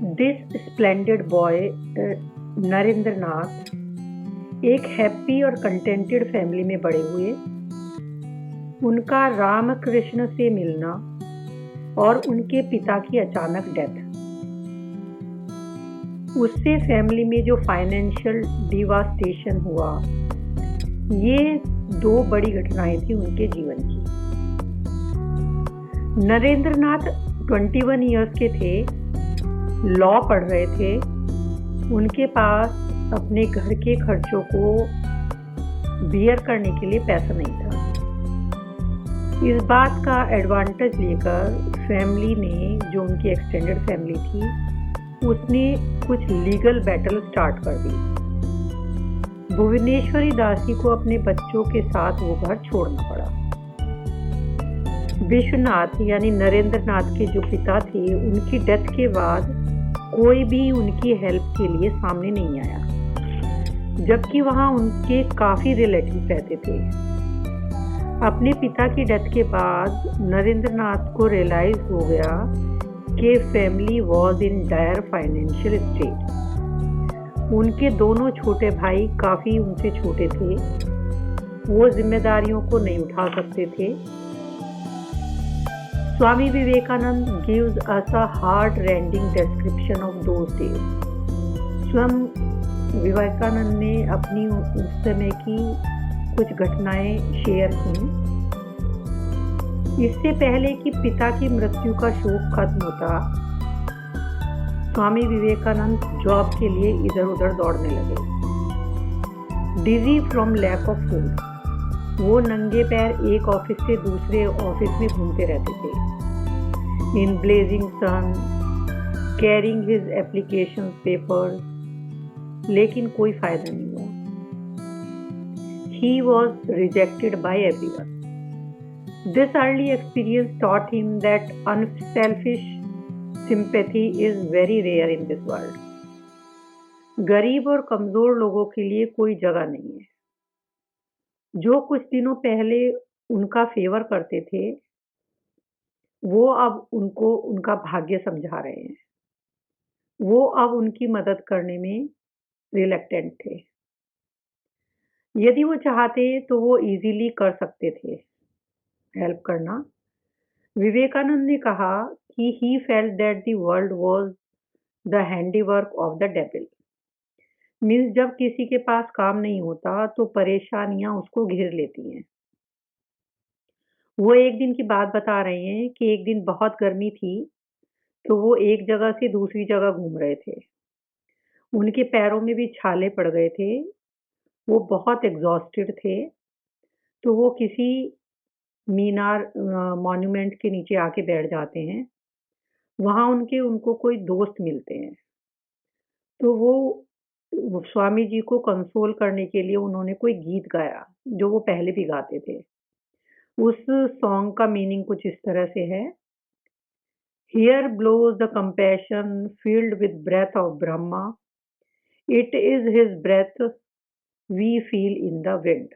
This splendid boy Narendra नाथ एक happy और contented family में बड़े हुए। उनका रामकृष्ण से मिलना और उनके पिता की अचानक डेथ, उससे फैमिली में जो फाइनेंशियल डिवास्टेशन हुआ, ये दो बड़ी घटनाएं थी उनके जीवन की। नरेंद्र नाथ 21 इयर्स के थे, लॉ पढ़ रहे थे। उनके पास अपने घर के खर्चों को बियर करने के लिए पैसा नहीं था। इस बात का एडवांटेज लेकर फैमिली ने, जो उनकी एक्सटेंडेड फैमिली थी, उसने कुछ लीगल बैटल स्टार्ट कर दी। भुवनेश्वरी दासी को अपने बच्चों के साथ वो घर छोड़ना पड़ा। विश्वनाथ यानी नरेंद्र नाथ के जो पिता थे, उनकी डेथ के बाद कोई भी उनकी हेल्प के लिए सामने नहीं आया, जबकि वहां उनके काफी रिलेटिव रहते थे। अपने पिता की डेथ के बाद नरेंद्र नाथ को रियलाइज हो गया कि family was in dire financial state. उनके दोनों छोटे भाई काफी उनसे छोटे थे, वो जिम्मेदारियों को नहीं उठा सकते थे। Swami Vivekananda gives us a heart-rending description of those days. स्वयं विवेकानंद ने अपनी उस समय की कुछ घटनाएं शेयर की। इससे पहले कि पिता की मृत्यु का शोक खत्म होता, स्वामी विवेकानंद जॉब के लिए इधर उधर दौड़ने लगे। डिजी फ्रॉम लैक ऑफ फूड, वो नंगे पैर एक ऑफिस से दूसरे ऑफिस में घूमते रहते थे। इन ब्लेजिंग सन, कैरिंग हिज एप्लीकेशन पेपर्स, लेकिन कोई फायदा नहीं हुआ। He was rejected by everyone. This early experience taught him that unselfish sympathy is very rare in this world. गरीब और कमजोर लोगों के लिए कोई जगह नहीं है। जो कुछ दिनों पहले उनका फेवर करते थे, वो अब उनको उनका भाग्य समझा रहे हैं। वो अब उनकी मदद करने में रिलक्टेंट थे। यदि वो चाहते तो वो इजीली कर सकते थे हेल्प करना। विवेकानंद ने कहा कि he felt that the world was the handiwork of the devil. Means जब किसी के पास काम नहीं होता तो परेशानियां उसको घेर लेती हैं। वो एक दिन की बात बता रहे हैं कि एक दिन बहुत गर्मी थी, तो वो एक जगह से दूसरी जगह घूम रहे थे। उनके पैरों में भी छाले पड़ गए थे, वो बहुत एग्जॉस्टेड थे। तो वो किसी मीनार मॉन्यूमेंट के नीचे आके बैठ जाते हैं। वहाँ उनको कोई दोस्त मिलते हैं। तो वो स्वामी जी को कंसोल करने के लिए उन्होंने कोई गीत गाया, जो वो पहले भी गाते थे। उस सॉन्ग का मीनिंग कुछ इस तरह से है: Here blows the compassion filled with breath of Brahma. It is his breath we feel in the wind.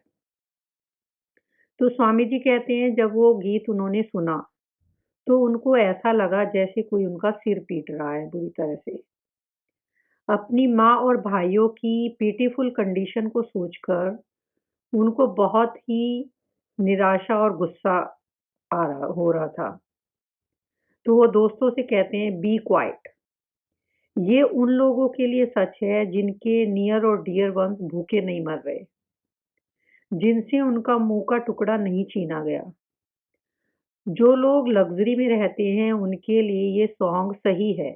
तो स्वामी जी कहते हैं, जब वो गीत उन्होंने सुना तो उनको ऐसा लगा जैसे कोई उनका सिर पीट रहा है बुरी तरह से। अपनी माँ और भाइयों की पीटीफुल कंडीशन को सोचकर उनको बहुत ही निराशा और गुस्सा हो रहा था। तो वो दोस्तों से कहते हैं, बी क्वाइट। ये उन लोगों के लिए सच है जिनके नियर और डियर वंस भूखे नहीं मर रहे, जिनसे उनका मुंह का टुकड़ा नहीं छीना गया। जो लोग लग्जरी में रहते हैं उनके लिए ये सॉन्ग सही है।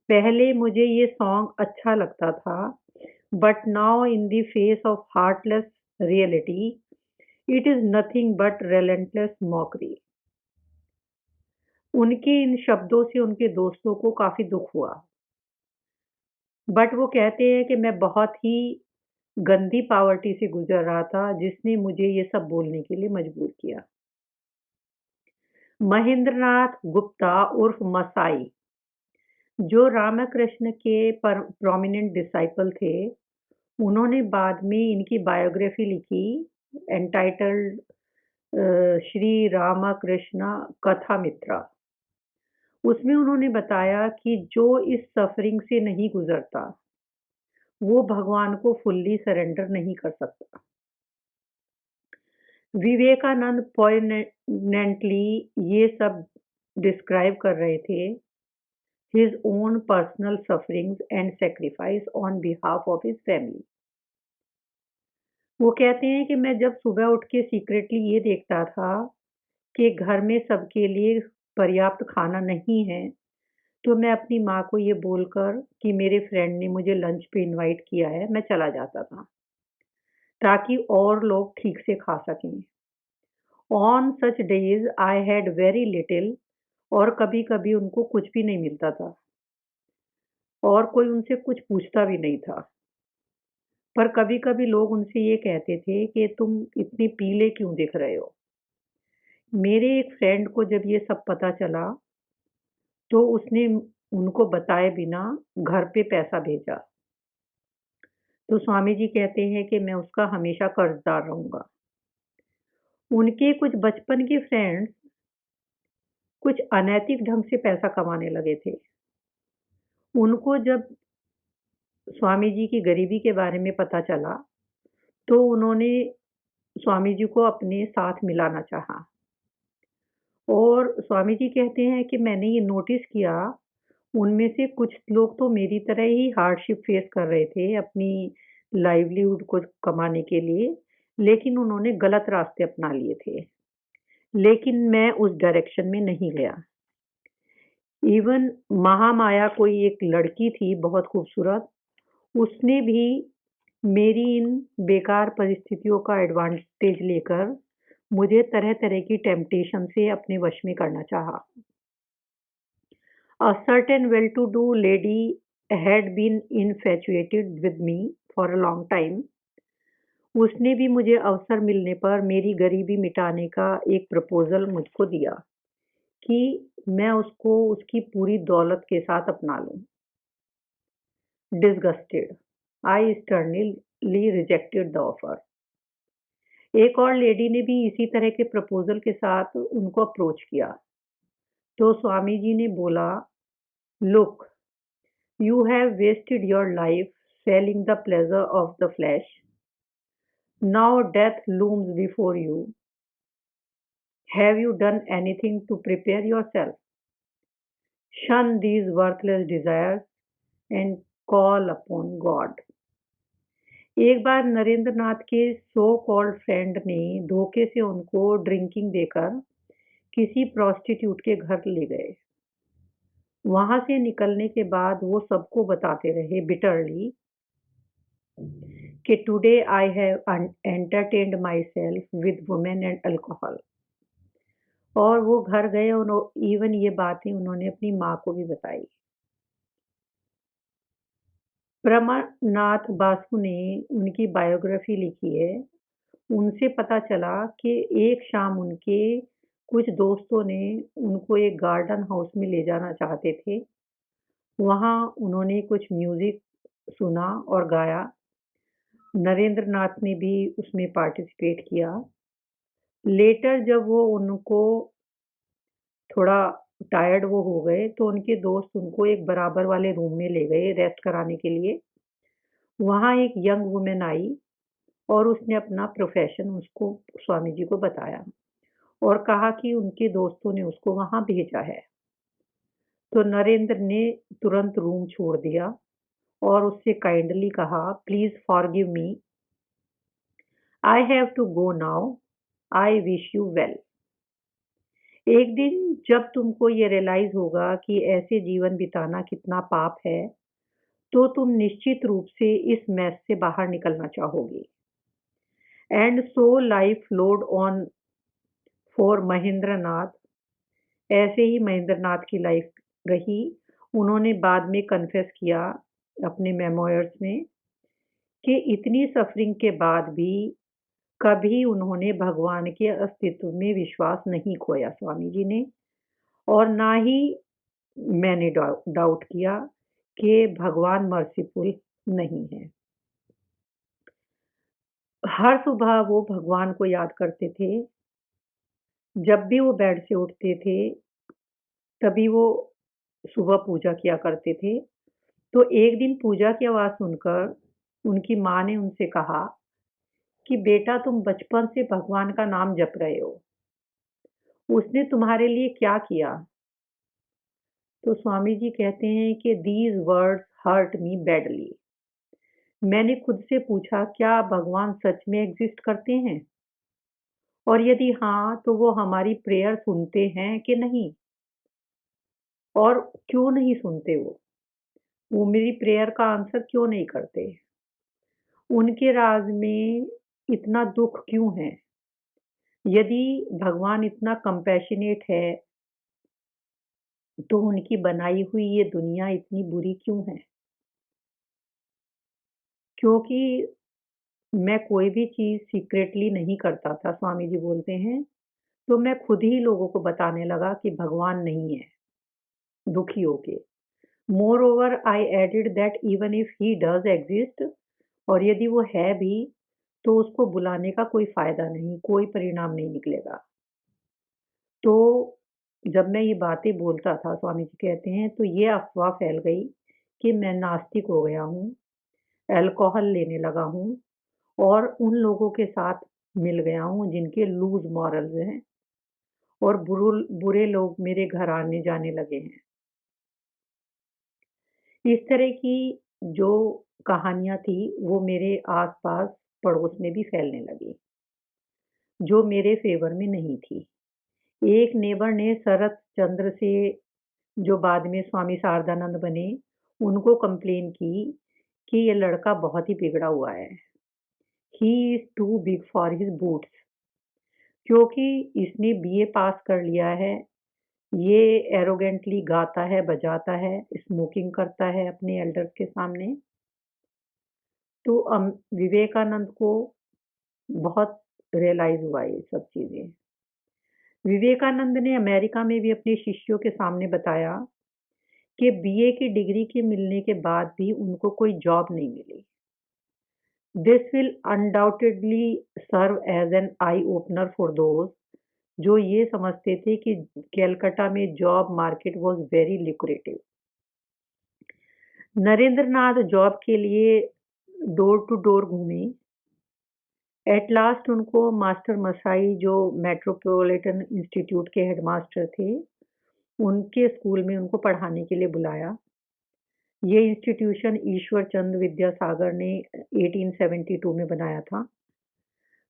पहले मुझे ये सॉन्ग अच्छा लगता था, but now in the face of heartless reality it is nothing but relentless mockery. उनके इन शब्दों से उनके दोस्तों को काफी दुख हुआ, बट वो कहते हैं कि मैं बहुत ही गंदी पावर्टी से गुजर रहा था, जिसने मुझे ये सब बोलने के लिए मजबूर किया। महेंद्रनाथ गुप्ता उर्फ मसाई, जो रामकृष्ण के प्रोमिनेंट डिसाइपल थे, उन्होंने बाद में इनकी बायोग्राफी लिखी एंटाइटल्ड श्री रामकृष्ण कथामित्रा। उसमें उन्होंने बताया कि जो इस सफरिंग से नहीं गुजरता, वो भगवान को फुल्ली सरेंडर नहीं कर सकता। विवेकानंद पोइनेंटली ये सब डिस्क्राइब कर रहे थे, his own personal sufferings and sacrifice on behalf of his family. वो कहते हैं कि मैं जब सुबह उठ के सीक्रेटली ये देखता था कि घर में सबके लिए पर्याप्त खाना नहीं है, तो मैं अपनी माँ को ये बोलकर कि मेरे फ्रेंड ने मुझे लंच पे इनवाइट किया है, मैं चला जाता था, ताकि और लोग ठीक से खा सकें। On such days I had very little, और कभी-कभी उनको कुछ भी नहीं मिलता था और कोई उनसे कुछ पूछता भी नहीं था। पर कभी-कभी लोग उनसे ये कहते थे कि तुम इतने पीले क्यों दिख रहे हो? मेरे एक फ्रेंड को जब ये सब पता चला, तो उसने उनको बताए बिना घर पे पैसा भेजा। तो स्वामी जी कहते हैं कि मैं उसका हमेशा कर्जदार रहूँगा। उनके कुछ बचपन के फ्रेंड्स कुछ अनैतिक ढंग से पैसा कमाने लगे थे। उनको जब स्वामी जी की गरीबी के बारे में पता चला, तो उन्होंने स्वामी जी को अपने साथ मिलाना चाहा। और स्वामी जी कहते हैं कि मैंने ये नोटिस किया, उनमें से कुछ लोग तो मेरी तरह ही हार्डशिप फेस कर रहे थे अपनी लाइवलीहुड को कमाने के लिए, लेकिन उन्होंने गलत रास्ते अपना लिए थे। लेकिन मैं उस डायरेक्शन में नहीं गया। इवन महामाया कोई एक लड़की थी बहुत खूबसूरत, उसने भी मेरी इन बेकार परिस्थितियों का एडवांटेज लेकर मुझे तरह-तरह की टेम्पटेशन से अपने वश में करना चाहा। A certain well-to-do lady had been infatuated with me for a long time. उसने भी मुझे अवसर मिलने पर मेरी गरीबी मिटाने का एक प्रपोज़ल मुझको दिया कि मैं उसको उसकी पूरी दौलत के साथ अपना लूँ। Disgusted, I sternly rejected the offer. एक और लेडी ने भी इसी तरह के प्रपोज़ल के साथ उनको अप्रोच किया। तो स्वामी जी ने बोला, "Look, you have wasted your life selling the pleasure of the flesh. Now death looms before you. Have you done anything to prepare yourself? Shun these worthless desires and call upon God." एक बार नरेंद्र नाथ के so called friend ने धोखे से उनको drinking देकर किसी prostitute के घर ले गए। वहां से निकलने के बाद वो सबको बताते रहे बिटरली कि today I have entertained my self with women and alcohol. और वो घर गए और इवन ये बातें उन्होंने अपनी माँ को भी बताई। प्रमानाथ बासु ने उनकी बायोग्राफी लिखी है। उनसे पता चला कि एक शाम उनके कुछ दोस्तों ने उनको एक गार्डन हाउस में ले जाना चाहते थे। वहाँ उन्होंने कुछ म्यूजिक सुना और गाया। नरेंद्र नाथ ने भी उसमें पार्टिसिपेट किया। लेटर जब वो उनको थोड़ा टायर्ड वो हो गए, तो उनके दोस्त उनको एक बराबर वाले रूम में ले गए रेस्ट कराने के लिए। वहाँ एक यंग वुमन आई और उसने अपना प्रोफेशन उसको स्वामी जी को बताया और कहा कि उनके दोस्तों ने उसको वहाँ भेजा है। तो नरेंद्र ने तुरंत रूम छोड़ दिया और उससे काइंडली कहा, "please forgive me, I have to go now, I wish you well." एक दिन जब तुमको ये रियलाइज़ होगा कि ऐसे जीवन बिताना कितना पाप है, तो तुम निश्चित रूप से इस मेस से बाहर निकलना चाहोगे। And so life flowed on for Mahendra Nath. ऐसे ही महेंद्र नाथ की लाइफ रही। उन्होंने बाद में कन्फेस किया अपने मेमोयर्स में कि इतनी सफरिंग के बाद भी कभी उन्होंने भगवान के अस्तित्व में विश्वास नहीं खोया स्वामी जी ने, और ना ही मैंने डाउट किया कि भगवान मर्सीफुल नहीं है। हर सुबह वो भगवान को याद करते थे। जब भी वो बेड से उठते थे, तभी वो सुबह पूजा किया करते थे। तो एक दिन पूजा की आवाज़ सुनकर उनकी माँ ने उनसे कहा कि बेटा तुम बचपन से भगवान का नाम जप रहे हो, उसने तुम्हारे लिए क्या किया? तो स्वामी जी कहते हैं कि these words hurt me badly. मैंने खुद से पूछा क्या भगवान सच में एग्जिस्ट करते हैं? और यदि हाँ, तो वो हमारी प्रेयर सुनते हैं कि नहीं? और क्यों नहीं सुनते वो? वो मेरी प्रेयर का आंसर क्यों नहीं करते? उनके राज में इतना दुख क्यों है? यदि भगवान इतना कंपैशनेट है, तो उनकी बनाई हुई ये दुनिया इतनी बुरी क्यों है? क्योंकि मैं कोई भी चीज़ सीक्रेटली नहीं करता था, स्वामी जी बोलते हैं, तो मैं खुद ही लोगों को बताने लगा कि भगवान नहीं है, दुखी होके। Moreover I added that even if he does exist, और यदि वो है भी, तो उसको बुलाने का कोई फ़ायदा नहीं, कोई परिणाम नहीं निकलेगा। तो जब मैं ये बातें बोलता था, स्वामी जी कहते हैं, तो ये अफ़वाह फैल गई कि मैं नास्तिक हो गया हूँ, अल्कोहल लेने लगा हूँ और उन लोगों के साथ मिल गया हूँ जिनके लूज़ मॉरल्स हैं, और बुरे लोग मेरे घर आने जाने लगे हैं। इस तरह की जो कहानियाँ थी, वो मेरे आस-पास पड़ोस में भी फैलने लगी, जो मेरे फ़ेवर में नहीं थी। एक नेबर ने शरत चंद्र से, जो बाद में स्वामी शारदानंद बने, उनको कंप्लेन की कि ये लड़का बहुत ही बिगड़ा हुआ है। He is too big for his boots, क्योंकि इसने बीए पास कर लिया है, ये एरोगेंटली गाता है, बजाता है, स्मोकिंग करता है अपने एल्डर्स के सामने। तो विवेकानंद को बहुत रियलाइज़ हुआ ये सब चीज़ें। विवेकानंद ने अमेरिका में भी अपने शिष्यों के सामने बताया कि बीए की डिग्री के मिलने के बाद भी उनको कोई जॉब नहीं मिली। This will undoubtedly serve as an eye opener for those जो ये समझते थे कि कैलकाटा में job market was very lucrative. Narendra Nath job के लिए डोर टू डोर घूमे। एट लास्ट उनको मास्टर मसाई, जो मेट्रोपॉलिटन इंस्टीट्यूट के हेडमास्टर थे, उनके स्कूल में उनको पढ़ाने के लिए बुलाया। ये इंस्टीट्यूशन ईश्वर चंद विद्यासागर ने 1872 में बनाया था।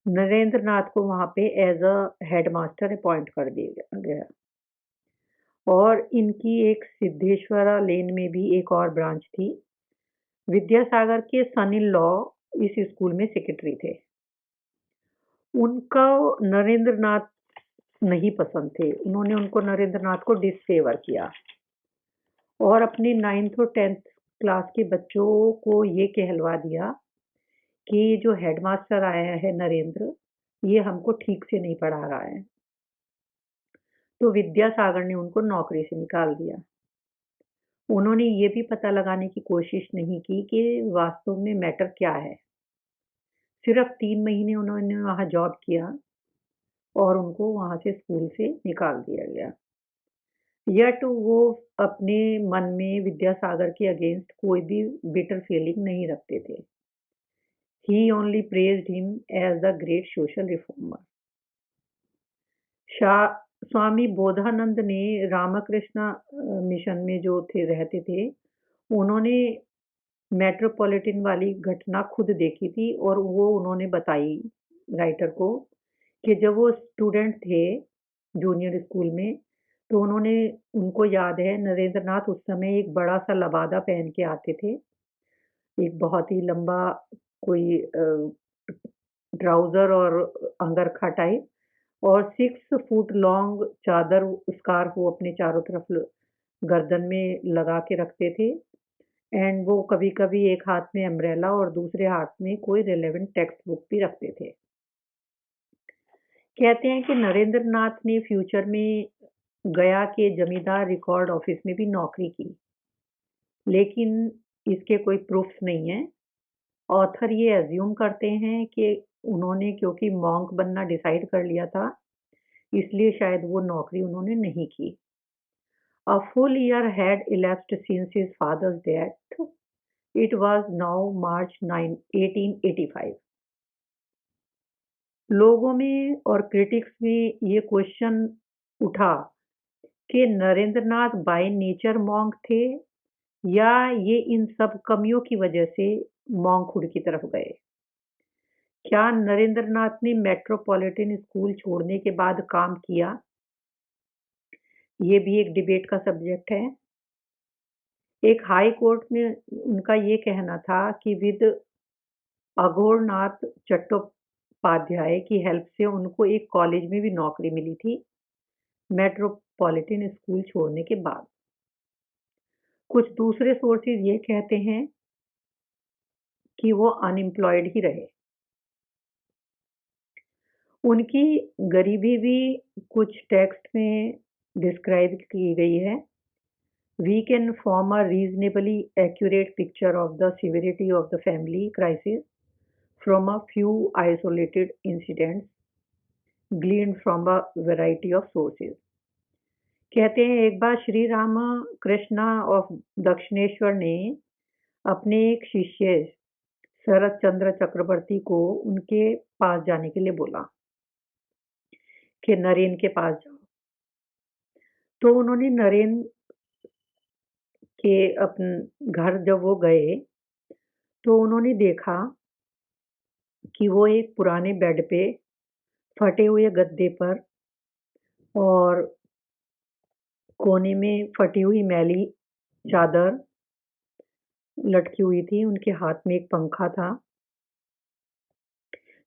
नरेंद्र नाथ को वहाँ पे एज अ हेडमास्टर अपॉइंट कर दिया गया। और इनकी एक सिद्धेश्वरा लेन में भी एक और ब्रांच थी। विद्यासागर के सन इन लॉ इस स्कूल में सेक्रेटरी थे। उनको नरेंद्र नाथ नहीं पसंद थे। उन्होंने उनको नरेंद्र नाथ को डिसफेवर किया और अपने 9th और 10th क्लास के बच्चों को ये कहलवा दिया कि जो हेडमास्टर आया है नरेंद्र, ये हमको ठीक से नहीं पढ़ा रहा है। तो विद्यासागर ने उनको नौकरी से निकाल दिया। उन्होंने ये भी पता लगाने की कोशिश नहीं की कि वास्तव में मैटर क्या है। सिर्फ 3 महीने उन्होंने वहाँ जॉब किया और उनको वहाँ से स्कूल से निकाल दिया गया। यट वो अपने मन में विद्यासागर के अगेंस्ट कोई भी बिटर फीलिंग नहीं रखते थे। He only praised him as the great social reformer. Swami Bodhananda ने रामकृष्ण मिशन में जो थे रहते थे, उन्होंने मेट्रोपॉलिटन वाली घटना खुद देखी थी और वो उन्होंने बताई राइटर को कि जब वो स्टूडेंट थे जूनियर स्कूल में, तो उन्होंने, उनको याद है नरेंद्र नाथ उस समय एक बड़ा सा लबादा पहन के आते थे, एक बहुत ही लंबा कोई ट्राउजर और अंगरखा टाइप, और 6 फुट लॉन्ग चादर स्कार्फ वो अपने चारों तरफ गर्दन में लगा के रखते थे। एंड वो कभी-कभी एक हाथ में अम्ब्रेला और दूसरे हाथ में कोई रिलेवेंट टेक्स्ट बुक भी रखते थे। कहते हैं कि नरेंद्र नाथ ने फ्यूचर में गया के जमींदार रिकॉर्ड ऑफिस में भी नौकरी की, लेकिन इसके कोई प्रूफ्स नहीं है। ऑथर ये अज्यूम करते हैं कि उन्होंने क्योंकि मॉन्क बनना डिसाइड कर लिया था, इसलिए शायद वो नौकरी उन्होंने नहीं की। A full year had elapsed since his father's death. It was now March 9, 1885. लोगों में और क्रिटिक्स में ये क्वेश्चन उठा कि नरेंद्रनाथ बाय नेचर मॉन्क थे या ये इन सब कमियों की वजह से मॉन्कहुड की तरफ गए। क्या नरेंद्रनाथ ने मेट्रोपॉलिटन स्कूल छोड़ने के बाद काम किया? ये भी एक डिबेट का सब्जेक्ट है। एक हाई कोर्ट में उनका ये कहना था कि विद अघोरनाथ चट्टोपाध्याय की हेल्प से उनको एक कॉलेज में भी नौकरी मिली थी मेट्रोपॉलिटन स्कूल छोड़ने के बाद। कुछ दूसरे सोर्सेज ये कहते हैं कि वो अनएम्प्लॉयड ही रहे। उनकी गरीबी भी कुछ टेक्स्ट में डिस्क्राइब की गई है। We can form a reasonably accurate picture of the severity of the family crisis from a few isolated incidents gleaned from a variety of sources. कहते हैं एक बार श्री राम कृष्णा ऑफ दक्षिणेश्वर ने अपने एक शिष्य शरद चंद्र चक्रवर्ती को उनके पास जाने के लिए बोला कि नरेन के पास जाओ। तो उन्होंने नरेन के अपन घर जब वो गए तो उन्होंने देखा कि वो एक पुराने बेड पे फटे हुए गद्दे पर और कोने में फटी हुई मैली चादर लटकी हुई थी। उनके हाथ में एक पंखा था।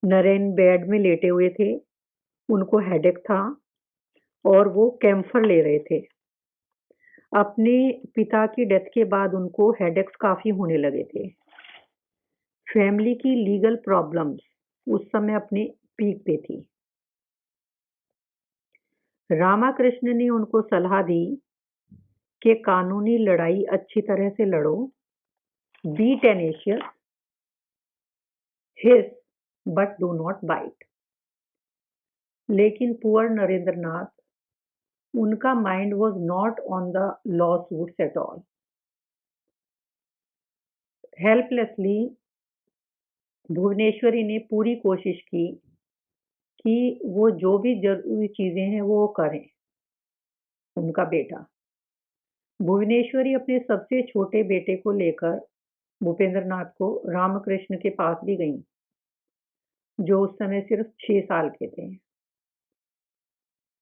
नरेन बेड में लेटे हुए थे। उनको हेडेक था और वो कैम्फर ले रहे थे। अपने पिता की डेथ के बाद उनको हेडेक्स काफ़ी होने लगे थे। फैमिली की लीगल प्रॉब्लम्स उस समय अपने पीक पे थी। रामाकृष्ण ने उनको सलाह दी कि कानूनी लड़ाई अच्छी तरह से लड़ो, be tenacious, hiss but do not bite. लेकिन पुअर नरेंद्रनाथ, उनका mind was not on the lawsuits at all. Helplessly Bhuvaneshwari ने पूरी कोशिश की कि वो जो भी जरूरी चीजें हैं वो करें। उनका बेटा भुवनेश्वरी अपने सबसे छोटे बेटे को लेकर भूपेंद्रनाथ को रामकृष्ण के पास भी गईं, जो उस समय सिर्फ 6 साल के थे।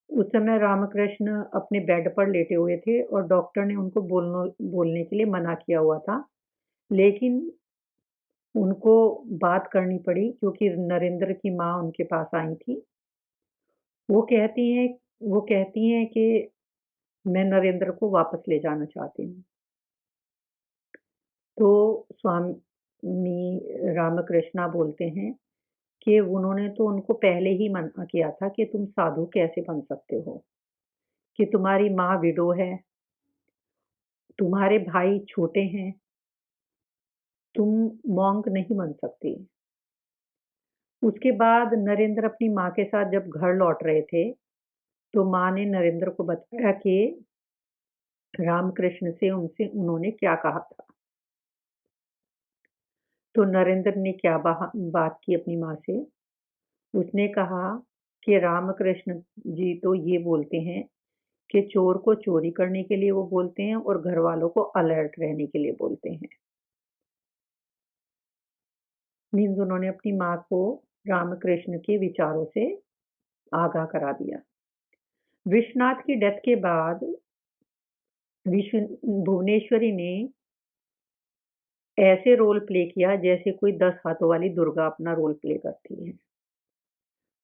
उस समय रामकृष्ण अपने बेड पर लेटे हुए थे और डॉक्टर ने उनको बोलने के लिए मना किया हुआ था, लेकिन उनको बात करनी पड़ी क्योंकि नरेंद्र की माँ उनके पास आई थी। वो कहती हैं कि मैं नरेंद्र को वापस ले जाना चाहती हूँ। तो स्वामी रामकृष्णा बोलते हैं कि उन्होंने तो उनको पहले ही मना किया था कि तुम साधु कैसे बन सकते हो, कि तुम्हारी माँ विडो है, तुम्हारे भाई छोटे हैं, तुम मॉन्क नहीं बन सकती। उसके बाद नरेंद्र अपनी माँ के साथ जब घर लौट रहे थे तो माँ ने नरेंद्र को बताया कि रामकृष्ण से उन्होंने क्या कहा था। तो नरेंद्र ने क्या बात की अपनी माँ से। उसने कहा कि रामकृष्ण जी तो ये बोलते हैं कि चोर को चोरी करने के लिए वो बोलते हैं और घर वालों को अलर्ट रहने के लिए बोलते हैं। मीन्स उन्होंने अपनी माँ को रामकृष्ण के विचारों से आगाह करा दिया। विश्वनाथ की डेथ के बाद भुवनेश्वरी ने ऐसे रोल प्ले किया जैसे कोई 10 हाथों वाली दुर्गा अपना रोल प्ले करती है।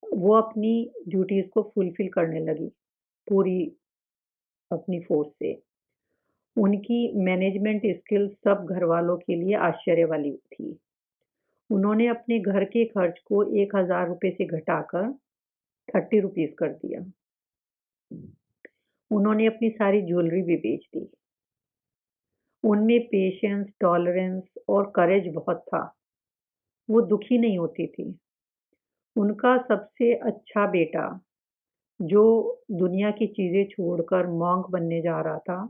वो अपनी ड्यूटीज को फुलफिल करने लगी पूरी अपनी फोर्स से। उनकी मैनेजमेंट स्किल्स सब घर वालों के लिए आश्चर्य वाली थी। उन्होंने अपने घर के खर्च को 1000 रुपये से घटाकर 30 रुपीज कर दिया। उन्होंने अपनी सारी ज्वेलरी भी बेच दी। उनमें पेशेंस, टॉलरेंस और करेज बहुत था। वो दुखी नहीं होती थी। उनका सबसे अच्छा बेटा जो दुनिया की चीजें छोड़कर मॉन्क बनने जा रहा था,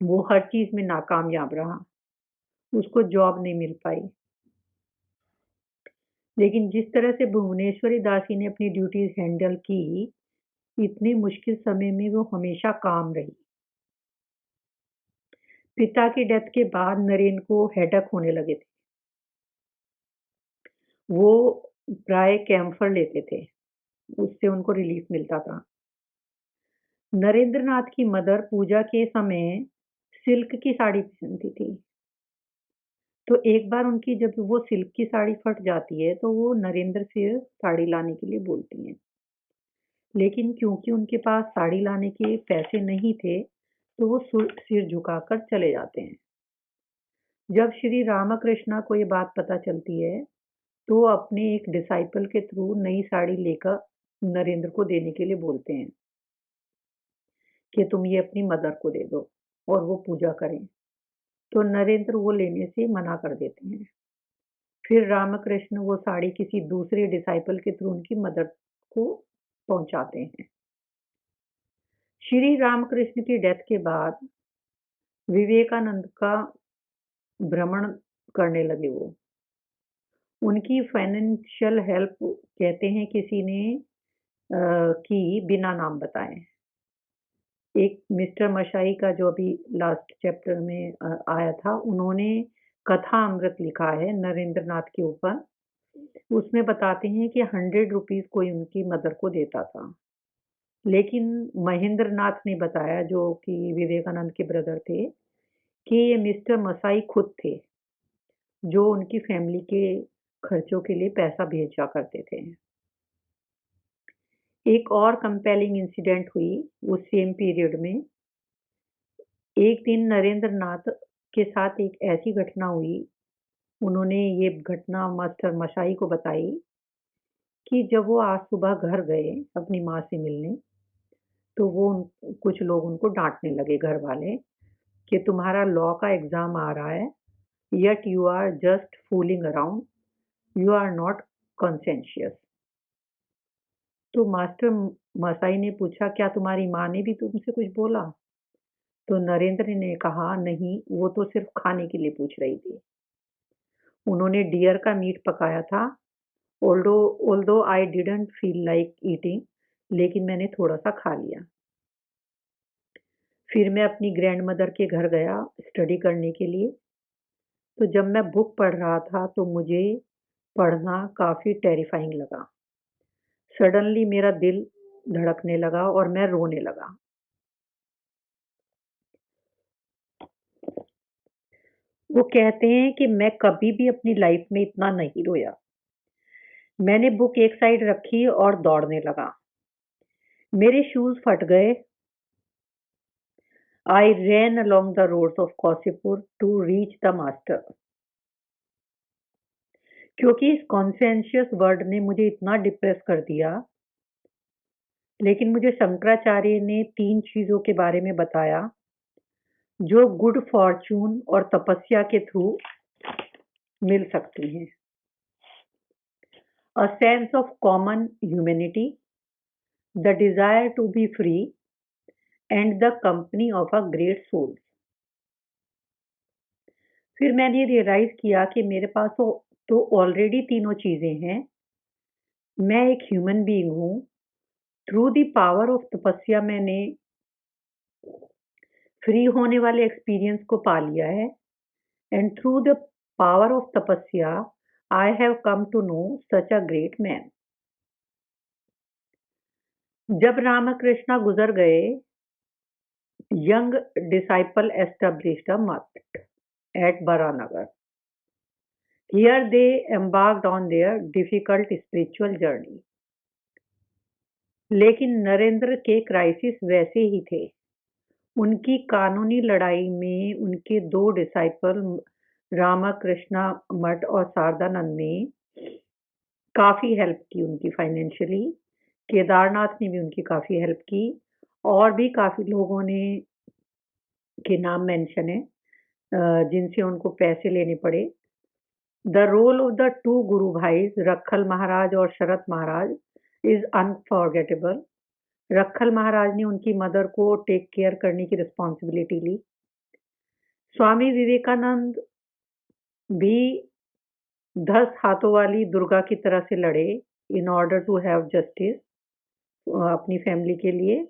वो हर चीज में नाकामयाब रहा। उसको जॉब नहीं मिल पाई। लेकिन जिस तरह से भुवनेश्वरी दासी ने अपनी ड्यूटीज हैंडल की, इतने मुश्किल समय में वो हमेशा काम रही। पिता की डेथ के बाद नरेन को हेडेक होने लगे थे। वो प्राय कैम्फर लेते थे, उससे उनको रिलीफ मिलता था। नरेंद्रनाथ की मदर पूजा के समय सिल्क की साड़ी पहनती थी। तो एक बार उनकी जब वो सिल्क की साड़ी फट जाती है, तो वो नरेंद्र से साड़ी लाने के लिए बोलती हैं। लेकिन क्योंकि उनके पास साड़ी लाने के पैसे नहीं थे, तो वो सिर झुकाकर चले जाते हैं। जब श्री रामकृष्णा को ये बात पता चलती है, तो वो अपने एक डिसाइपल के थ्रू नई साड़ी लेकर नरेंद्र को देने के लिए बोलते हैं कि तुम ये अपनी मदर को दे दो और वो पूजा करें। तो नरेंद्र वो लेने से मना कर देते हैं। फिर रामकृष्ण वो साड़ी किसी दूसरे डिसाइपल के थ्रू उनकी मदर को पहुंचाते हैं। श्री रामकृष्ण की डेथ के बाद विवेकानंद का भ्रमण करने लगे वो। उनकी फाइनेंशियल हेल्प कहते हैं किसी ने की बिना नाम बताए। एक मिस्टर मशाई का जो अभी लास्ट चैप्टर में आया था, उन्होंने कथा अमृत लिखा है नरेंद्र नाथ के ऊपर। उसमें बताते हैं कि 100 रुपीज कोई उनकी मदर को देता था। लेकिन महेंद्र नाथ ने बताया, जो कि विवेकानंद के ब्रदर थे, कि ये मिस्टर मसाई खुद थे, जो उनकी फैमिली के खर्चों के लिए पैसा भेजा करते थे। एक और कंपेलिंग इंसिडेंट हुई उस सेम पीरियड में। एक दिन नरेंद्र नाथ के साथ एक ऐसी घटना हुई, उन्होंने ये घटना मास्टर मशाई को बताई कि जब वो आज सुबह घर गए अपनी माँ से मिलने, तो वो कुछ लोग उनको डांटने लगे, घर वाले, कि तुम्हारा लॉ का एग्जाम आ रहा है, yet you are just fooling around, you are not conscientious। तो मास्टर मसाई ने पूछा, क्या तुम्हारी माँ ने भी तुमसे कुछ बोला? तो नरेंद्र ने कहा, नहीं, वो तो सिर्फ खाने के लिए पूछ रही थी। उन्होंने डियर का मीट पकाया था, although I didn't feel like eating, लेकिन मैंने थोड़ा सा खा लिया। फिर मैं अपनी ग्रैंड मदर के घर गया स्टडी करने के लिए। तो जब मैं बुक पढ़ रहा था, तो मुझे पढ़ना काफ़ी टेरिफाइंग लगा। सडनली मेरा दिल धड़कने लगा और मैं रोने लगा। वो कहते हैं कि मैं कभी भी अपनी लाइफ में इतना नहीं रोया। मैंने बुक एक साइड रखी और दौड़ने लगा। मेरे शूज फट गए। I ran along the roads of Cossipore to reach the master. क्योंकि इस कॉन्सेंशियस वर्ड ने मुझे इतना डिप्रेस कर दिया। लेकिन मुझे शंकराचार्य ने 3 चीजों के बारे में बताया, जो गुड फॉर्चून और तपस्या के थ्रू मिल सकती हैं। A sense of common humanity, the desire to be free and the company of a great soul. फिर मैंने रियलाइज किया कि मेरे पास तो ऑलरेडी तीनों चीजें हैं। मैं एक ह्यूमन बीइंग हूँ। थ्रू द पावर ऑफ तपस्या मैंने फ्री होने वाले एक्सपीरियंस को पा लिया है, and through the power of tapasya I have come to know such a great man. जब रामकृष्णा गुजर गए, यंग डिसाइपल एस्टेब्लिश्ड अ मठ at Baranagar. Here they embarked on their difficult spiritual journey. लेकिन नरेंद्र के क्राइसिस वैसे ही थे। उनकी कानूनी लड़ाई में उनके 2 डिसाइपल रामकृष्णा मठ और शारदानंद ने काफ़ी हेल्प की उनकी फाइनेंशियली। केदारनाथ ने भी उनकी काफ़ी हेल्प की, और भी काफ़ी लोगों ने के नाम मेंशन है जिनसे उनको पैसे लेने पड़े। The role of the two Guru Bhais, Rakhal Maharaj और शरत महाराज, is unforgettable. रखल महाराज ने उनकी मदर को टेक केयर करने की रिस्पॉन्सिबिलिटी ली। स्वामी विवेकानंद भी 10 हाथों वाली दुर्गा की तरह से लड़े in order to have justice अपनी फैमिली के लिए,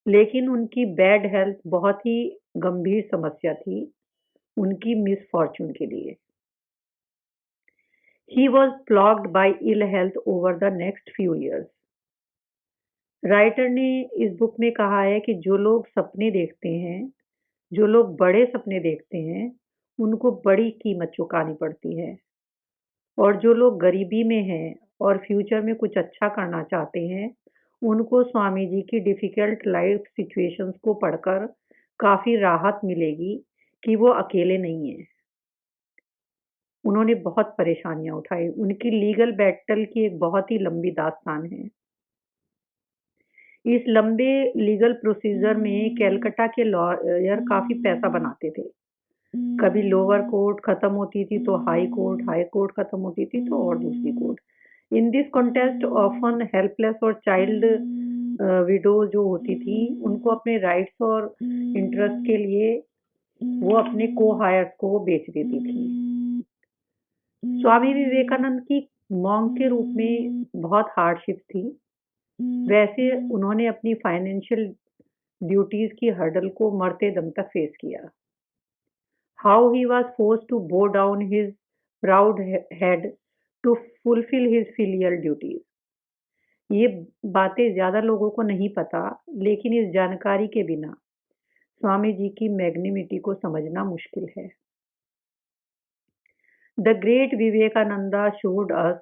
लेकिन उनकी बैड हेल्थ बहुत ही गंभीर समस्या थी उनकी मिसफॉर्चून के लिए। He was plagued by ill health over the next few years. Writer ने इस बुक में कहा है कि जो लोग सपने देखते हैं, जो लोग बड़े सपने देखते हैं, उनको बड़ी कीमत चुकानी पड़ती है, और जो लोग गरीबी में हैं और फ्यूचर में कुछ अच्छा करना चाहते हैं, उनको स्वामी जी की डिफ़िकल्ट लाइफ सिचुएशंस को पढ़कर काफ़ी राहत मिलेगी कि वो अकेले नहीं हैं। उन्होंने बहुत परेशानियाँ उठाई। उनकी लीगल बैटल की एक बहुत ही लंबी दास्तान है। इस लंबे लीगल प्रोसीजर में कलकत्ता के लॉयर काफ़ी पैसा बनाते थे। कभी लोअर कोर्ट खत्म होती थी तो हाई कोर्ट खत्म होती थी तो और दूसरी court. In this contest often helpless और चाइल्ड विडो जो होती थी, उनको अपने राइट्स और इंटरेस्ट के लिए वो अपने को हायर्स को वो बेच देती थी। स्वामी विवेकानंद की मॉन्क के रूप में बहुत हार्डशिप थी। वैसे उन्होंने अपनी फाइनेंशियल ड्यूटीज की हर्डल को मरते दम तक फेस किया। How he was forced to bow down his proud head to fulfill his filial duties. ये बातें ज़्यादा लोगों को नहीं पता, लेकिन इस जानकारी के बिना स्वामी जी की मैग्निमिटी को समझना मुश्किल है। The great Vivekananda showed us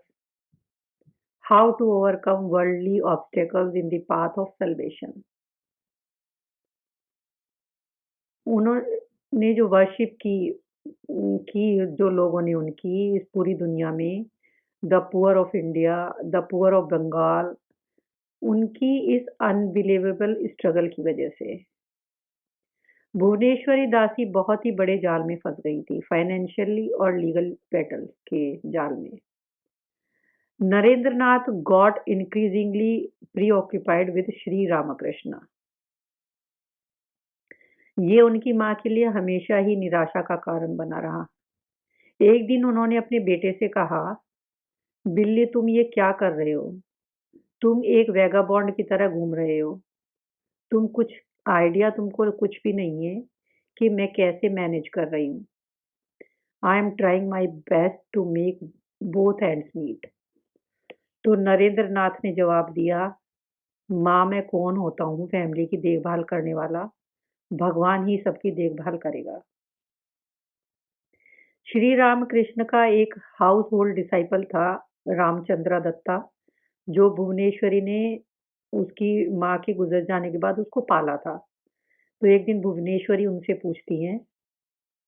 how to overcome worldly obstacles in the path of salvation. उन्होंने जो वर्शिप की जो लोगों ने उनकी इस पूरी दुनिया में, the poor of India, the poor of Bengal, उनकी इस अनबिलीवेबल स्ट्रगल की वजह से भुवनेश्वरी दासी बहुत ही बड़े जाल में फंस गई थी, फाइनेंशियली और लीगल बैटल के जाल में। Narendranath got increasingly preoccupied with Shri Ramakrishna. ये उनकी माँ के लिए हमेशा ही निराशा का कारण बना रहा। एक दिन उन्होंने अपने बेटे से कहा, बिल्ली तुम ये क्या कर रहे हो? तुम एक वैगाबॉन्ड की तरह घूम रहे हो। तुमको कुछ भी नहीं है कि मैं कैसे मैनेज कर रही हूँ। I am trying my best to make both ends meet. तो नरेंद्र नाथ ने जवाब दिया, माँ मैं कौन होता हूँ फैमिली की देखभाल करने वाला? भगवान ही सबकी देखभाल करेगा। श्री रामकृष्ण का एक हाउस होल्ड डिसाइपल था रामचंद्र दत्ता, जो भुवनेश्वरी ने उसकी माँ के गुजर जाने के बाद उसको पाला था। तो एक दिन भुवनेश्वरी उनसे पूछती हैं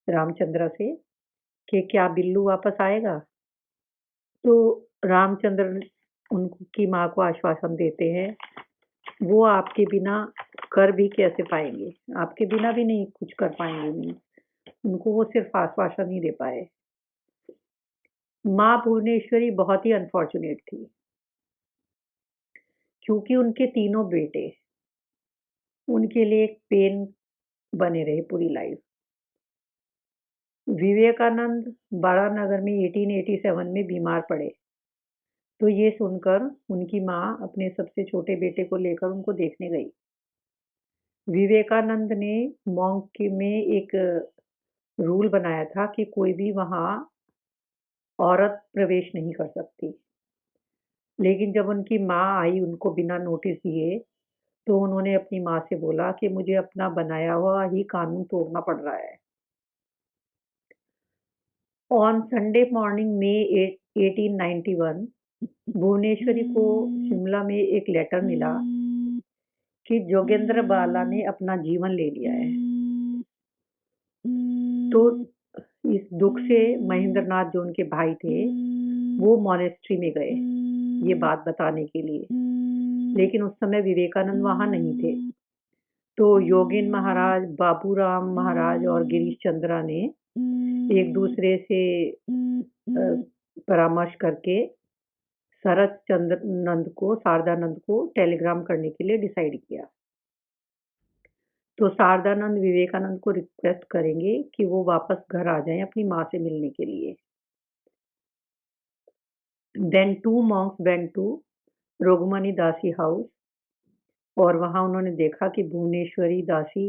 रामचंद्र से कि क्या बिल्लू वापस आएगा? तो रामचंद्र उनकी माँ को आश्वासन देते हैं, वो आपके बिना कर भी कैसे पाएंगे? आपके बिना भी नहीं कुछ कर पाएंगे नहीं। उनको वो सिर्फ आश्वासन ही दे पाए। माँ भुवनेश्वरी बहुत ही अनफॉर्चुनेट थी, क्योंकि उनके तीनों बेटे उनके लिए एक पेन बने रहे पूरी लाइफ। विवेकानंद बारानगर में 1887 में बीमार पड़े, तो ये सुनकर उनकी माँ अपने सबसे छोटे बेटे को लेकर उनको देखने गई। विवेकानंद ने मॉन्क में एक रूल बनाया था कि कोई भी वहाँ औरत प्रवेश नहीं कर सकती। लेकिन जब उनकी माँ आई उनको बिना नोटिस दिए, तो उन्होंने अपनी माँ से बोला कि मुझे अपना बनाया हुआ ही कानून तोड़ना पड़ रहा है। ऑन संडे मॉर्निंग में 1891 भुवनेश्वरी को शिमला में एक लेटर मिला कि जोगेंद्र बाला ने अपना जीवन ले लिया है। तो इस दुख से महेंद्रनाथ जो उनके भाई थे, वो मॉनेस्ट्री में गए ये बात बताने के लिए, लेकिन उस समय विवेकानंद वहां नहीं थे। तो योगेन महाराज, बाबूराम महाराज और गिरीश चंद्रा ने एक दूसरे से परामर्श करके शरत चंद्र नंद को शारदानंद को टेलीग्राम करने के लिए डिसाइड किया। तो शारदानंद विवेकानंद को रिक्वेस्ट करेंगे कि वो वापस घर आ जाएं अपनी माँ से मिलने के लिए। Then two monks went to Rogmani Dasi house और वहां उन्होंने देखा कि भुवनेश्वरी दासी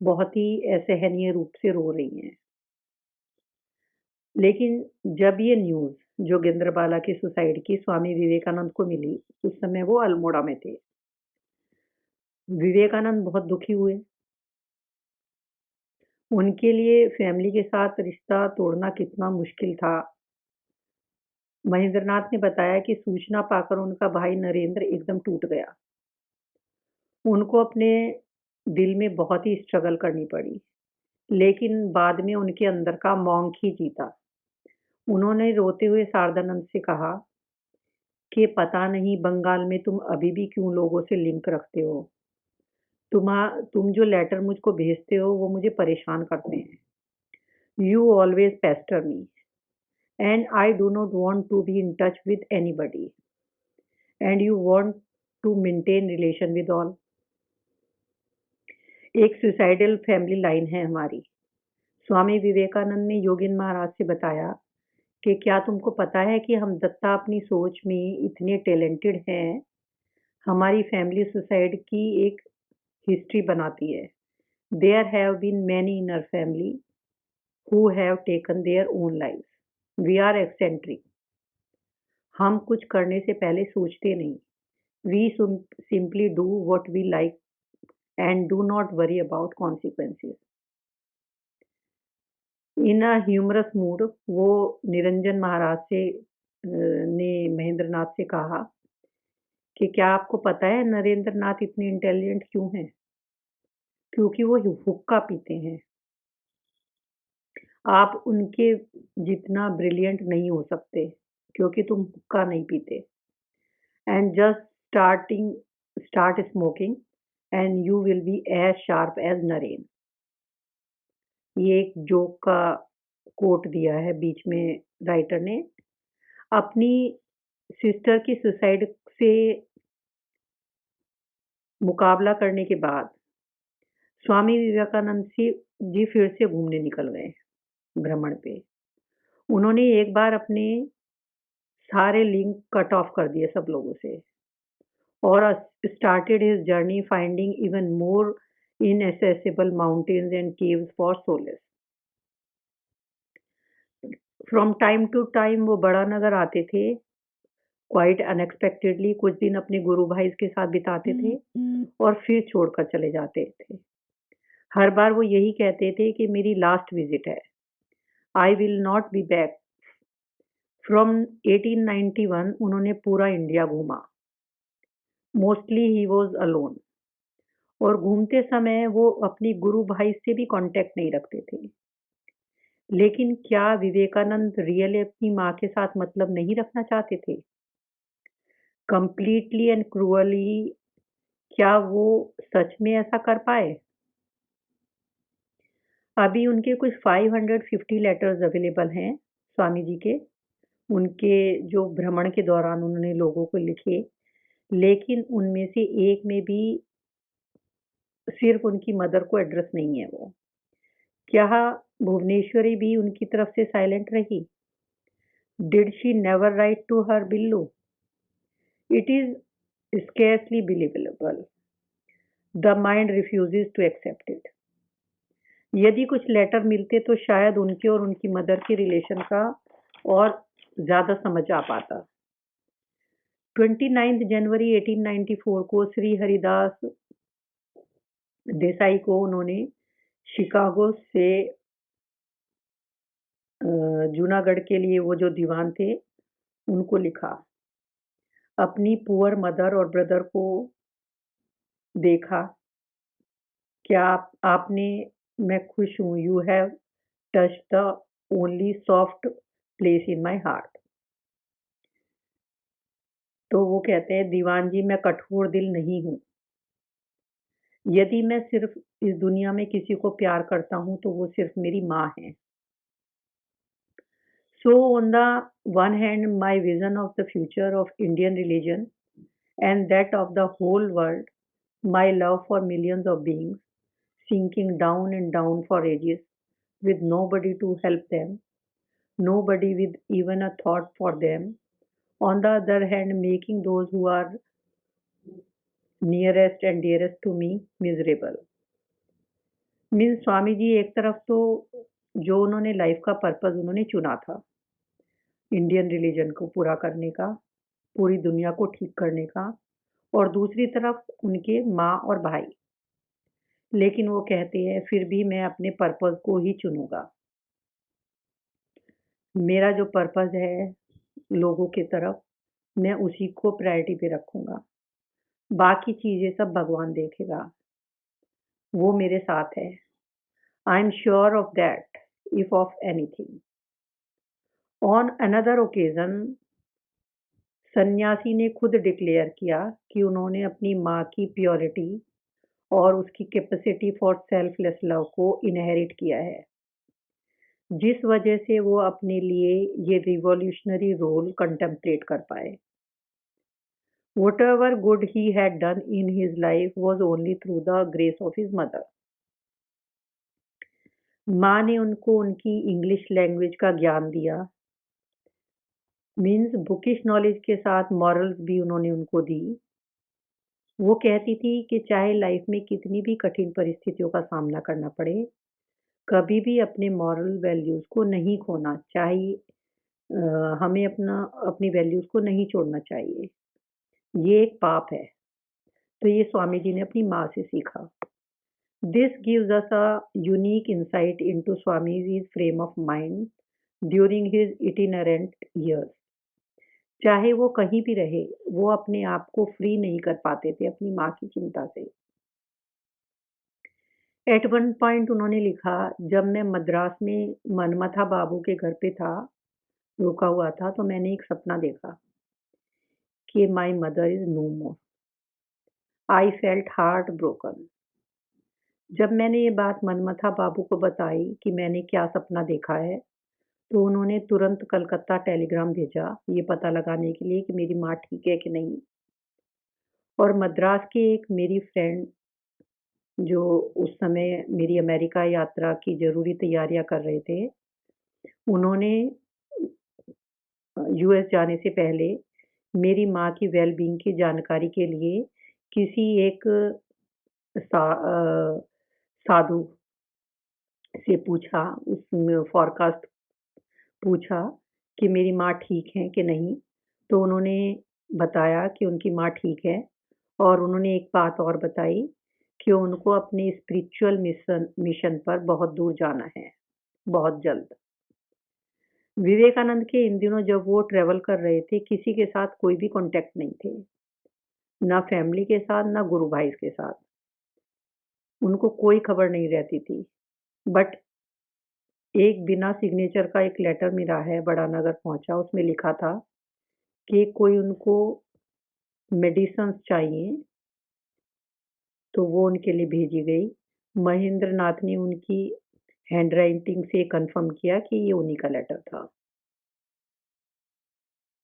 बहुत ही असहनीय रूप से रो रही हैं। लेकिन जब ये न्यूज़ जोगेंद्रबाला की सुसाइड की स्वामी विवेकानंद को मिली, उस समय वो अल्मोड़ा में थे। विवेकानंद बहुत दुखी हुए। उनके लिए फैमिली के साथ रिश्ता तोड़ना कितना मुश्किल था। महेंद्रनाथ ने बताया कि सूचना पाकर उनका भाई नरेंद्र एकदम टूट गया। उनको अपने दिल में बहुत ही स्ट्रगल करनी पड़ी, लेकिन बाद में उनके अंदर का मॉन्क ही जीता। उन्होंने रोते हुए शारदानंद से कहा कि पता नहीं बंगाल में तुम अभी भी क्यों लोगों से लिंक रखते हो। तुम जो लेटर मुझको भेजते हो वो मुझे परेशान करते हैं। You always pester me and I do not want to be in touch with anybody and you want to maintain relation with all. एक सुसाइडल फैमिली लाइन है हमारी। स्वामी विवेकानंद ने योगिन महाराज से बताया कि क्या तुमको पता है कि हम दत्ता अपनी सोच में इतने टैलेंटेड हैं। हमारी फैमिली सुसाइड की एक हिस्ट्री बनाती है। There have been many in our family who have taken their own life. We are eccentric. हम कुछ करने से पहले सोचते नहीं। We simply do what we like and do not worry about consequences. In a humorous mood वो निरंजन महाराज से ने महेंद्रनाथ से कहा कि क्या आपको पता है नरेंद्र नाथ इतने इंटेलिजेंट क्यों हैं? क्योंकि वो हुक्का पीते हैं। आप उनके जितना ब्रिलियंट नहीं हो सकते क्योंकि तुम हुक्का नहीं पीते। And just start smoking and you will be as sharp as Naren. ये एक जोक का कोट दिया है बीच में राइटर ने। अपनी सिस्टर की सुसाइड से मुकाबला करने के बाद स्वामी विवेकानंद जी फिर से घूमने निकल गए भ्रमण पे। उन्होंने एक बार अपने सारे लिंक कट ऑफ कर दिए सब लोगों से और started his journey finding even more inaccessible mountains and caves for solace. From time to time वो बड़ा नगर आते थे क्वाइट अनएक्सपेक्टेडली। कुछ दिन अपने गुरु भाई के साथ बिताते थे और फिर छोड़कर चले जाते थे। हर बार वो यही कहते थे कि मेरी लास्ट विजिट है, I will not be back. From 1891 उन्होंने पूरा इंडिया घूमा। मोस्टली ही वॉज अलोन और घूमते समय वो अपनी गुरु भाई से भी कांटेक्ट नहीं रखते थे। लेकिन क्या विवेकानंद रियली अपनी माँ के साथ मतलब नहीं रखना चाहते थे? कंप्लीटली एंड क्रूअली क्या वो सच में ऐसा कर पाए? अभी उनके कुछ 550 लेटर्स अवेलेबल हैं स्वामी जी के, उनके जो भ्रमण के दौरान उन्होंने लोगों को लिखे। लेकिन उनमें से एक में भी सिर्फ उनकी मदर को एड्रेस नहीं है वो। क्या भुवनेश्वरी भी उनकी तरफ से साइलेंट रही? Did she never write to her Billu? It is scarcely believable. The mind refuses to accept it. यदि कुछ लेटर मिलते तो शायद उनके और उनकी मदर के रिलेशन का और ज्यादा समझ आ पाता। 29 जनवरी 1894 को श्री हरिदास देसाई को उन्होंने शिकागो से जूनागढ़ के लिए वो जो दीवान थे उनको लिखा। अपनी पुअर मदर और ब्रदर को देखा। क्या आपने मैं खुश हूँ। You have touch the only soft place in my heart. तो वो कहते हैं दीवान जी मैं कठोर दिल नहीं हूँ। यदि मैं सिर्फ इस दुनिया में किसी को प्यार करता हूँ तो वो सिर्फ मेरी माँ है। So, on the one hand, my vision of the future of Indian religion and that of the whole world, my love for millions of beings, sinking down and down for ages with nobody to help them, nobody with even a thought for them. On the other hand, making those who are nearest and dearest to me miserable. Means Swami ji एक तरफ तो जो उन्होंने life का purpose उन्होंने चुना था Indian religion को पूरा करने का, पूरी दुनिया को ठीक करने का, और दूसरी तरफ उनके माँ और भाई। लेकिन वो कहते हैं फिर भी मैं अपने पर्पस को ही चुनूंगा। मेरा जो पर्पस है लोगों की तरफ, मैं उसी को प्रायोरिटी पे रखूंगा। बाकी चीजें सब भगवान देखेगा, वो मेरे साथ है। I am sure of that if of anything. On another occasion सन्यासी ने खुद डिक्लेयर किया कि उन्होंने अपनी माँ की प्योरिटी और उसकी कैपेसिटी फॉर सेल्फलेस लव को इनहेरिट किया है, जिस वजह से वो अपने लिए ये रिवॉल्यूशनरी रोल कंटेम्पलेट कर पाए। Whatever good he had done in his life was only through the grace of his mother. माँ ने उनको उनकी इंग्लिश लैंग्वेज का ज्ञान दिया, मीन्स बुकिश नॉलेज के साथ मॉरल्स भी उन्होंने उनको दी। वो कहती थी कि चाहे लाइफ में कितनी भी कठिन परिस्थितियों का सामना करना पड़े, कभी भी अपने मॉरल वैल्यूज़ को नहीं खोना चाहिए। हमें अपनी वैल्यूज़ को नहीं छोड़ना चाहिए, ये एक पाप है। तो ये स्वामी जी ने अपनी माँ से सीखा। This gives us a unique insight into Swamiji's frame of mind during his itinerant years. चाहे वो कहीं भी रहे, वो अपने आप को फ्री नहीं कर पाते थे अपनी माँ की चिंता से। एट वन पॉइंट उन्होंने लिखा, जब मैं मद्रास में मनमथा बाबू के घर पे था, रुका हुआ था, तो मैंने एक सपना देखा कि my mother is no more. I felt heart broken. जब मैंने ये बात मनमथा बाबू को बताई कि मैंने क्या सपना देखा है, तो उन्होंने तुरंत कलकत्ता टेलीग्राम भेजा ये पता लगाने के लिए कि मेरी माँ ठीक है कि नहीं। और मद्रास के एक मेरी फ्रेंड जो उस समय मेरी अमेरिका यात्रा की ज़रूरी तैयारियां कर रहे थे, उन्होंने यूएस जाने से पहले मेरी माँ की वेल बीइंग की जानकारी के लिए किसी एक साधु से पूछा, उस फॉरकास्ट पूछा कि मेरी माँ ठीक है कि नहीं। तो उन्होंने बताया कि उनकी माँ ठीक है, और उन्होंने एक बात और बताई कि उनको अपने स्पिरिचुअल मिशन पर बहुत दूर जाना है, बहुत जल्द। विवेकानंद के इन दिनों जब वो ट्रेवल कर रहे थे, किसी के साथ कोई भी कांटेक्ट नहीं थे, ना फैमिली के साथ, ना गुरु भाई के साथ। उनको कोई खबर नहीं रहती थी। बट एक बिना सिग्नेचर का एक लेटर मिला है, बड़ा नगर पहुंचा, उसमें लिखा था कि कोई उनको मेडिसिन्स चाहिए, तो वो उनके लिए भेजी गई। महेंद्र नाथ ने उनकी हैंडराइटिंग से कंफर्म किया कि ये उन्हीं का लेटर था।